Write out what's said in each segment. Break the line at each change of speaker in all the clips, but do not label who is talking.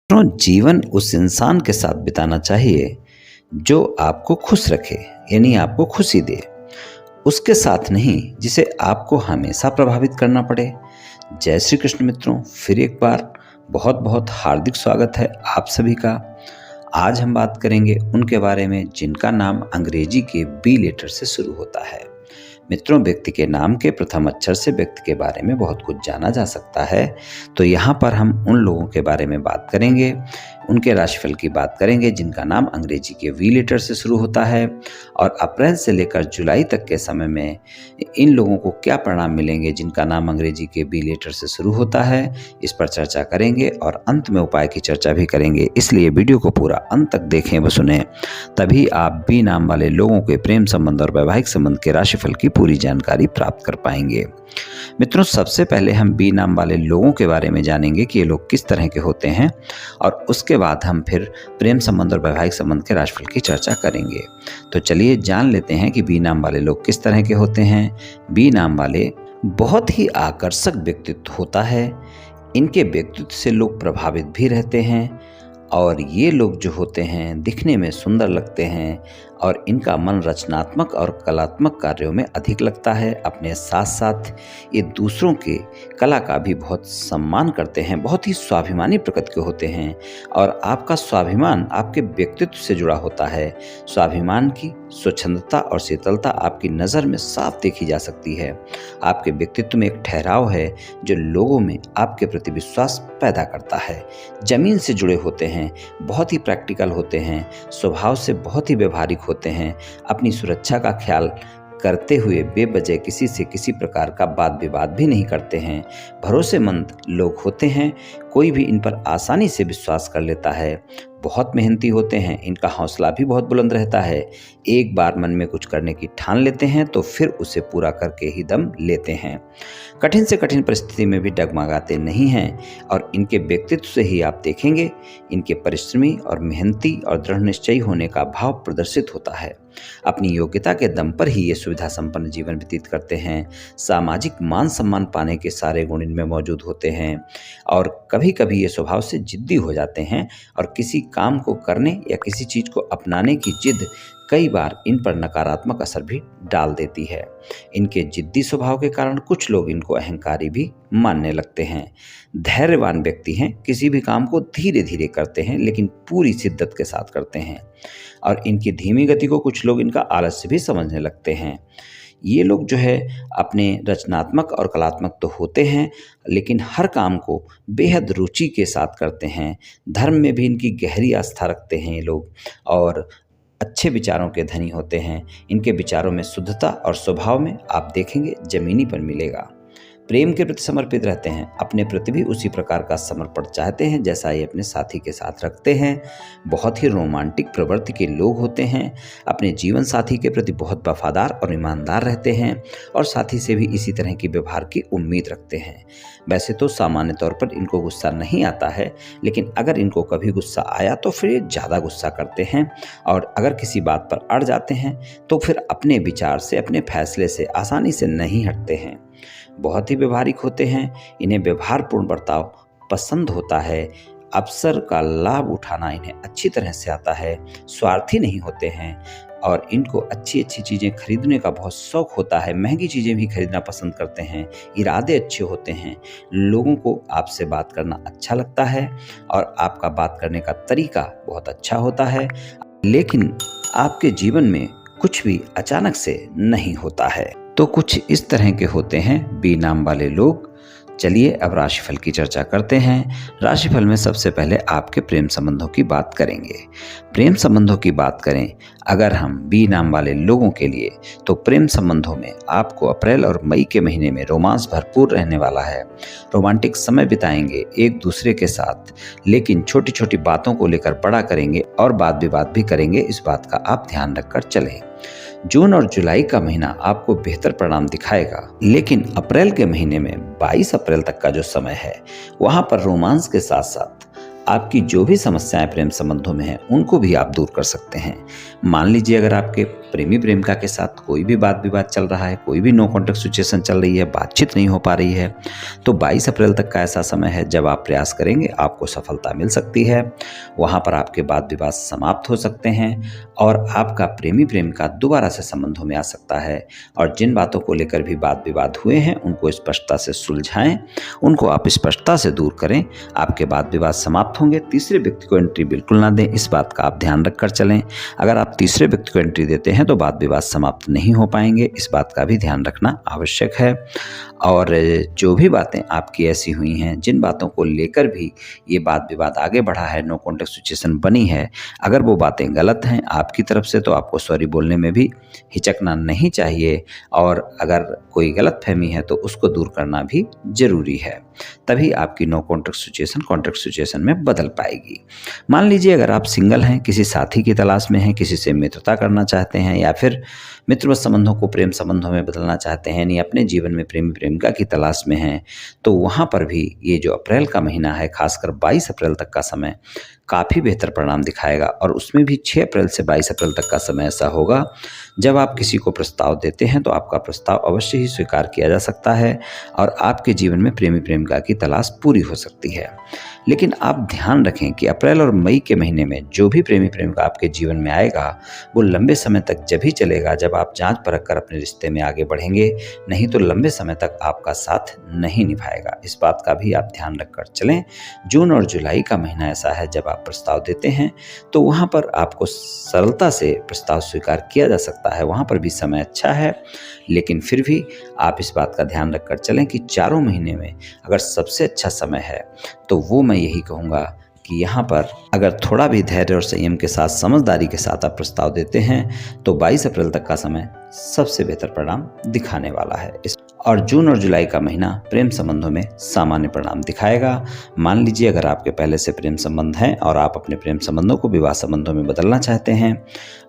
तो जीवन उस इंसान के साथ बिताना चाहिए जो आपको खुश रखे, यानी आपको खुशी दे। उसके साथ नहीं जिसे आपको हमेशा प्रभावित करना पड़े। जय श्री कृष्ण मित्रों, फिर एक बार बहुत बहुत हार्दिक स्वागत है आप सभी का। आज हम बात करेंगे उनके बारे में जिनका नाम अंग्रेजी के बी लेटर से शुरू होता है। मित्रों, व्यक्ति के नाम के प्रथम अक्षर से व्यक्ति के बारे में बहुत कुछ जाना जा सकता है। तो यहाँ पर हम उन लोगों के बारे में बात करेंगे, उनके राशिफल की बात करेंगे जिनका नाम अंग्रेजी के वी लेटर से शुरू होता है, और अप्रैल से लेकर जुलाई तक के समय में इन लोगों को क्या परिणाम मिलेंगे जिनका नाम अंग्रेजी के बी लेटर से शुरू होता है, इस पर चर्चा करेंगे और अंत में उपाय की चर्चा भी करेंगे। इसलिए वीडियो को पूरा अंत तक देखें व सुनें, तभी आप बी नाम वाले लोगों के प्रेम संबंध और वैवाहिक संबंध के राशिफल की पूरी जानकारी प्राप्त कर पाएंगे। मित्रों, सबसे पहले हम बी नाम वाले लोगों के बारे में जानेंगे कि ये लोग किस तरह के होते हैं, और उसके बाद हम फिर प्रेम संबंध और वैवाहिक संबंध के राशिफल की चर्चा करेंगे। तो चलिए जान लेते हैं कि बी नाम वाले लोग किस तरह के होते हैं। बी नाम वाले बहुत ही आकर्षक व्यक्तित्व होता है। इनके व्यक्तित्व से लोग प्रभावित भी रहते हैं, और ये लोग जो होते हैं दिखने में सुंदर लगते हैं, और इनका मन रचनात्मक और कलात्मक कार्यों में अधिक लगता है। अपने साथ साथ ये दूसरों के कला का भी बहुत सम्मान करते हैं, बहुत ही स्वाभिमानी प्रकृति के होते हैं, और आपका स्वाभिमान आपके व्यक्तित्व से जुड़ा होता है। स्वाभिमान की स्वच्छंदता और शीतलता आपकी नज़र में साफ देखी जा सकती है। आपके व्यक्तित्व में एक ठहराव है जो लोगों में आपके प्रति विश्वास पैदा करता है। जमीन से जुड़े होते हैं, बहुत ही प्रैक्टिकल होते हैं, स्वभाव से बहुत ही व्यवहारिक होते हैं। अपनी सुरक्षा का ख्याल करते हुए बेवजह किसी से किसी प्रकार का वाद विवाद भी नहीं करते हैं। भरोसेमंद लोग होते हैं, कोई भी इन पर आसानी से विश्वास कर लेता है। बहुत मेहनती होते हैं, इनका हौसला भी बहुत बुलंद रहता है। एक बार मन में कुछ करने की ठान लेते हैं तो फिर उसे पूरा करके ही दम लेते हैं। कठिन से कठिन परिस्थिति में भी डगमगाते नहीं हैं, और इनके व्यक्तित्व से ही आप देखेंगे इनके परिश्रमी और मेहनती और दृढ़ निश्चयी होने का भाव प्रदर्शित होता है। अपनी योग्यता के दम पर ही ये सुविधा संपन्न जीवन व्यतीत करते हैं। सामाजिक मान सम्मान पाने के सारे गुण इनमें मौजूद होते हैं, और कभी कभी ये स्वभाव से जिद्दी हो जाते हैं, और किसी काम को करने या किसी चीज़ को अपनाने की जिद कई बार इन पर नकारात्मक असर भी डाल देती है। इनके जिद्दी स्वभाव के कारण कुछ लोग इनको अहंकारी भी मानने लगते हैं। धैर्यवान व्यक्ति हैं, किसी भी काम को धीरे धीरे करते हैं लेकिन पूरी शिद्दत के साथ करते हैं, और इनकी धीमी गति को कुछ लोग इनका आलस्य भी समझने लगते हैं। ये लोग जो है अपने रचनात्मक और कलात्मक तो होते हैं, लेकिन हर काम को बेहद रुचि के साथ करते हैं। धर्म में भी इनकी गहरी आस्था रखते हैं ये लोग, और अच्छे विचारों के धनी होते हैं। इनके विचारों में शुद्धता और स्वभाव में आप देखेंगे जमीनीपन मिलेगा। प्रेम के प्रति समर्पित रहते हैं, अपने प्रति भी उसी प्रकार का समर्पण चाहते हैं जैसा ये अपने साथी के साथ रखते हैं। बहुत ही रोमांटिक प्रवृत्ति के लोग होते हैं, अपने जीवन साथी के प्रति बहुत वफादार और ईमानदार रहते हैं, और साथी से भी इसी तरह की व्यवहार की उम्मीद रखते हैं। वैसे तो सामान्य तौर पर इनको गुस्सा नहीं आता है, लेकिन अगर इनको कभी गुस्सा आया तो फिर ये ज़्यादा गुस्सा करते हैं, और अगर किसी बात पर अड़ जाते हैं तो फिर अपने विचार से, अपने फैसले से आसानी से नहीं हटते हैं। बहुत ही व्यवहारिक होते हैं, इन्हें व्यवहारपूर्ण बर्ताव पसंद होता है। अवसर का लाभ उठाना इन्हें अच्छी तरह से आता है। स्वार्थी नहीं होते हैं, और इनको अच्छी अच्छी चीज़ें खरीदने का बहुत शौक होता है। महंगी चीज़ें भी खरीदना पसंद करते हैं। इरादे अच्छे होते हैं। लोगों को आपसे बात करना अच्छा लगता है, और आपका बात करने का तरीका बहुत अच्छा होता है, लेकिन आपके जीवन में कुछ भी अचानक से नहीं होता है। तो कुछ इस तरह के होते हैं बी नाम वाले लोग। चलिए अब राशिफल की चर्चा करते हैं। राशिफल में सबसे पहले आपके प्रेम संबंधों की बात करेंगे। प्रेम संबंधों की बात करें अगर हम बी नाम वाले लोगों के लिए, तो प्रेम संबंधों में आपको अप्रैल और मई के महीने में रोमांस भरपूर रहने वाला है। रोमांटिक समय बिताएंगे एक दूसरे के साथ, लेकिन छोटी छोटी बातों को लेकर बड़ा करेंगे और वाद विवाद भी करेंगे। इस बात का आप ध्यान रखकर चलें। जून और जुलाई का महीना आपको बेहतर परिणाम दिखाएगा, लेकिन अप्रैल के महीने में 22 अप्रैल तक का जो समय है, वहां पर रोमांस के साथ साथ आपकी जो भी समस्याएं प्रेम संबंधों में हैं उनको भी आप दूर कर सकते हैं। मान लीजिए अगर आपके प्रेमी प्रेमिका के साथ कोई भी वाद विवाद चल रहा है, कोई भी नो कॉन्टैक्ट सिचुएशन चल रही है, बातचीत नहीं हो पा रही है, तो 22 अप्रैल तक का ऐसा समय है जब आप प्रयास करेंगे आपको सफलता मिल सकती है। वहाँ पर आपके वाद विवाद समाप्त हो सकते हैं और आपका प्रेमी प्रेमिका दोबारा से संबंधों में आ सकता है। और जिन बातों को लेकर भी वाद विवाद हुए हैं उनको स्पष्टता से सुलझाएं, उनको आप स्पष्टता से दूर करें, आपके वाद विवाद समाप्त होंगे। तीसरे व्यक्ति को एंट्री बिल्कुल ना दें, इस बात का आप ध्यान रखकर चलें। अगर आप तीसरे व्यक्ति को एंट्री देते हैं तो वाद विवाद समाप्त नहीं हो पाएंगे, इस बात का भी ध्यान रखना आवश्यक है। और जो भी बातें आपकी ऐसी हुई हैं, जिन बातों को लेकर भी ये वाद विवाद आगे बढ़ा है, नो कॉन्टैक्ट सिचुएशन बनी है, अगर वो बातें गलत हैं आपकी तरफ से तो आपको सॉरी बोलने में भी हिचकना नहीं चाहिए। और अगर कोई गलतफहमी है तो उसको दूर करना भी ज़रूरी है, तभी आपकी नो कॉन्टैक्ट सिचुएशन में बदल पाएगी। मान लीजिए अगर आप सिंगल हैं, किसी साथी की तलाश में हैं, किसी से मित्रता करना चाहते हैं या फिर मित्रवत संबंधों को प्रेम संबंधों में बदलना चाहते हैं, यानी अपने जीवन में प्रेमी प्रेमिका की तलाश में हैं, तो वहाँ पर भी ये जो अप्रैल का महीना है, खासकर 22 अप्रैल तक का समय काफ़ी बेहतर परिणाम दिखाएगा। और उसमें भी 6 अप्रैल से 22 अप्रैल तक का समय ऐसा होगा जब आप किसी को प्रस्ताव देते हैं तो आपका प्रस्ताव अवश्य ही स्वीकार किया जा सकता है और आपके जीवन में प्रेमी प्रेमिका की तलाश पूरी हो सकती है। लेकिन आप ध्यान रखें कि अप्रैल और मई के महीने में जो भी प्रेमी प्रेमिका आपके जीवन में आएगा वो लंबे समय तक जब ही चलेगा जब आप जांच परख कर अपने रिश्ते में आगे बढ़ेंगे, नहीं तो लंबे समय तक आपका साथ नहीं निभाएगा। इस बात का भी आप ध्यान रखकर चलें। जून और जुलाई का महीना ऐसा है जब आप प्रस्ताव देते हैं तो वहाँ पर आपको सरलता से प्रस्ताव स्वीकार किया जा सकता है, वहाँ पर भी समय अच्छा है। लेकिन फिर भी आप इस बात का ध्यान रखकर चलें कि चारों महीने में अगर सबसे अच्छा समय है तो वो मैं यही कहूँगा कि यहाँ पर अगर थोड़ा भी धैर्य और संयम के साथ, समझदारी के साथ आप प्रस्ताव देते हैं तो 22 अप्रैल तक का समय सबसे बेहतर परिणाम दिखाने वाला है। और जून और जुलाई का महीना प्रेम संबंधों में सामान्य परिणाम दिखाएगा। मान लीजिए अगर आपके पहले से प्रेम संबंध हैं और आप अपने प्रेम संबंधों को विवाह संबंधों में बदलना चाहते हैं,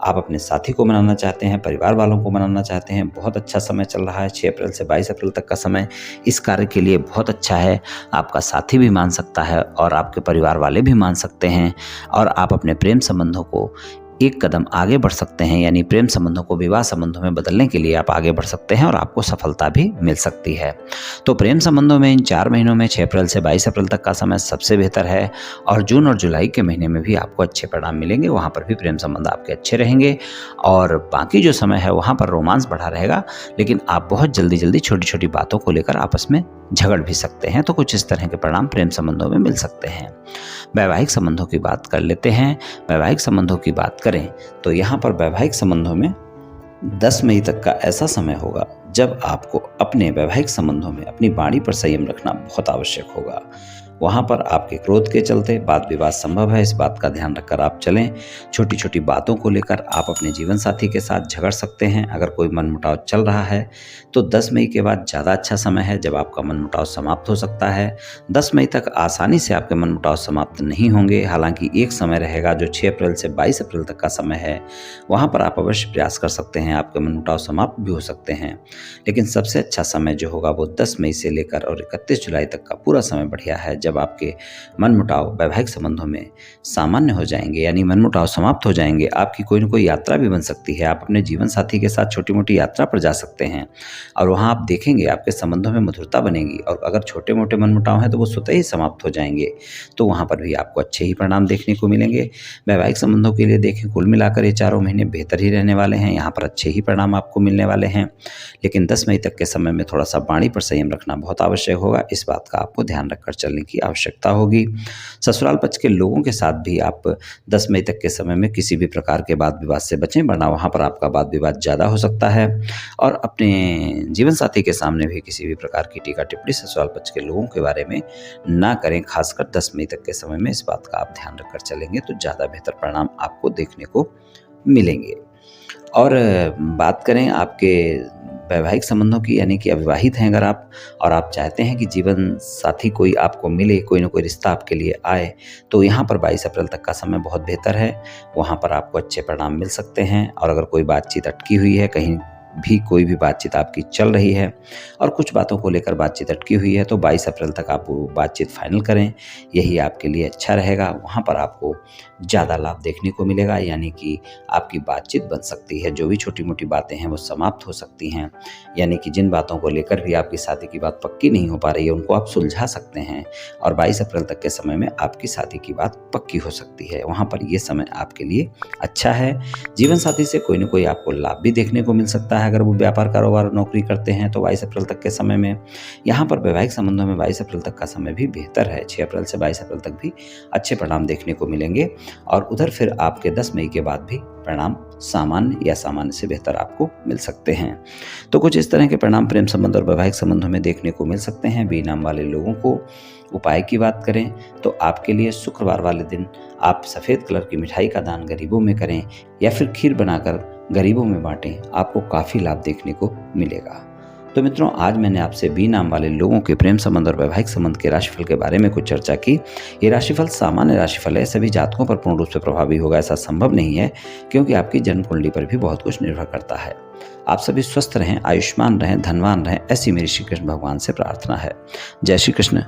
आप अपने साथी को मनाना चाहते हैं, परिवार वालों को मनाना चाहते हैं, बहुत अच्छा समय चल रहा है। 6 अप्रैल से 22 अप्रैल तक का समय इस कार्य के लिए बहुत अच्छा है। आपका साथी भी मान सकता है और आपके परिवार वाले भी मान सकते हैं और आप अपने प्रेम संबंधों को एक कदम आगे बढ़ सकते हैं, यानी प्रेम संबंधों को विवाह संबंधों में बदलने के लिए आप आगे बढ़ सकते हैं और आपको सफलता भी मिल सकती है। तो प्रेम संबंधों में इन 4 महीनों में 6 अप्रैल से 22 अप्रैल तक का समय सबसे बेहतर है और जून और जुलाई के महीने में भी आपको अच्छे परिणाम मिलेंगे, वहाँ पर भी प्रेम संबंध आपके अच्छे रहेंगे और बाकी जो समय है वहाँ पर रोमांस बढ़ा रहेगा। लेकिन आप बहुत जल्दी छोटी छोटी बातों को लेकर आपस में झगड़ भी सकते हैं। तो कुछ इस तरह के परिणाम प्रेम संबंधों में मिल सकते हैं। वैवाहिक संबंधों की बात कर लेते हैं। वैवाहिक संबंधों की बात करें तो यहाँ पर वैवाहिक संबंधों में 10 मई तक का ऐसा समय होगा जब आपको अपने वैवाहिक संबंधों में अपनी वाणी पर संयम रखना बहुत आवश्यक होगा। वहाँ पर आपके क्रोध के चलते वाद विवाद संभव है, इस बात का ध्यान रखकर आप चलें। छोटी छोटी बातों को लेकर आप अपने जीवन साथी के साथ झगड़ सकते हैं। अगर कोई मनमुटाव चल रहा है तो 10 मई के बाद ज़्यादा अच्छा समय है जब आपका मनमुटाव समाप्त हो सकता है। 10 मई तक आसानी से आपके मनमुटाव समाप्त नहीं होंगे, हालांकि एक समय रहेगा जो 6 अप्रैल से 22 अप्रैल तक का समय है, वहाँ पर आप अवश्य प्रयास कर सकते हैं, आपके मनमुटाव समाप्त भी हो सकते हैं। लेकिन सबसे अच्छा समय जो होगा वो 10 मई से लेकर और 31 जुलाई तक का पूरा समय बढ़िया है, जब आपके मनमुटाव वैवाहिक संबंधों में सामान्य हो जाएंगे, यानी मनमुटाव समाप्त हो जाएंगे। आपकी कोई न कोई यात्रा भी बन सकती है, आप अपने जीवन साथी के साथ छोटी मोटी यात्रा पर जा सकते हैं और वहाँ आप देखेंगे आपके संबंधों में मधुरता बनेगी और अगर छोटे मोटे मनमुटाव हैं तो वो स्वतः ही समाप्त हो जाएंगे। तो वहाँ पर भी आपको अच्छे ही परिणाम देखने को मिलेंगे। वैवाहिक संबंधों के लिए देखें, कुल मिलाकर ये चारों महीने बेहतर ही रहने वाले हैं, यहाँ पर अच्छे ही परिणाम आपको मिलने वाले हैं। लेकिन 10 मई तक के समय में थोड़ा सा वाणी पर संयम रखना बहुत आवश्यक होगा, इस बात का आपको ध्यान रखकर चलने की आवश्यकता होगी। ससुराल पक्ष के लोगों के साथ भी आप 10 मई तक के समय में किसी भी प्रकार के वाद विवाद से बचें, वरना वहाँ पर आपका वाद विवाद ज़्यादा हो सकता है। और अपने जीवन साथी के सामने भी किसी भी प्रकार की टीका टिप्पणी ससुराल पक्ष के लोगों के बारे में ना करें, खासकर 10 मई तक के समय में। इस बात का आप ध्यान रखकर चलेंगे तो ज़्यादा बेहतर परिणाम आपको देखने को मिलेंगे। और बात करें आपके वैवाहिक संबंधों की, यानी कि अविवाहित हैं अगर आप और आप चाहते हैं कि जीवन साथी कोई आपको मिले, कोई ना कोई रिश्ता आपके लिए आए, तो यहाँ पर 22 अप्रैल तक का समय बहुत बेहतर है, वहाँ पर आपको अच्छे परिणाम मिल सकते हैं। और अगर कोई बातचीत अटकी हुई है, कहीं भी कोई भी बातचीत आपकी चल रही है और कुछ बातों को लेकर बातचीत अटकी हुई है, तो 22 अप्रैल तक आप वो बातचीत फाइनल करें, यही आपके लिए अच्छा रहेगा। वहाँ पर आपको ज़्यादा लाभ देखने को मिलेगा, यानी कि आपकी बातचीत बन सकती है। जो भी छोटी-मोटी बातें हैं वो समाप्त हो सकती हैं, यानी कि जिन बातों को लेकर भी आपकी शादी की बात पक्की नहीं हो पा रही है, उनको आप सुलझा सकते हैं और 22 अप्रैल तक के समय में आपकी शादी की बात पक्की हो सकती है। वहाँ पर ये समय आपके लिए अच्छा है। जीवन साथी से कोई न कोई आपको लाभ भी देखने को मिल सकता है। अगर वो व्यापार, कारोबार, नौकरी करते हैं तो 22 अप्रैल तक के समय में यहाँ पर वैवाहिक संबंधों में 22 अप्रैल तक का समय भी बेहतर है। 6 अप्रैल से 22 अप्रैल तक भी अच्छे परिणाम देखने को मिलेंगे और उधर फिर आपके 10 मई के बाद भी परिणाम सामान्य या सामान्य से बेहतर आपको मिल सकते हैं। तो कुछ इस तरह के परिणाम प्रेम संबंध और वैवाहिक संबंधों में देखने को मिल सकते हैं। बी नाम वाले लोगों को उपाय की बात करें तो आपके लिए शुक्रवार वाले दिन आप सफ़ेद कलर की मिठाई का दान गरीबों में करें या फिर खीर बनाकर गरीबों में बांटें, आपको काफ़ी लाभ देखने को मिलेगा। तो मित्रों, आज मैंने आपसे बी नाम वाले लोगों के प्रेम संबंध और वैवाहिक संबंध के राशिफल के बारे में कुछ चर्चा की। ये राशिफल सामान्य राशिफल है, सभी जातकों पर पूर्ण रूप से प्रभावी होगा ऐसा संभव नहीं है, क्योंकि आपकी जन्म कुंडली पर भी बहुत कुछ निर्भर करता है। आप सभी स्वस्थ रहें, आयुष्मान रहें, धनवान रहें, ऐसी मेरी श्री कृष्ण भगवान से प्रार्थना है। जय श्री कृष्ण।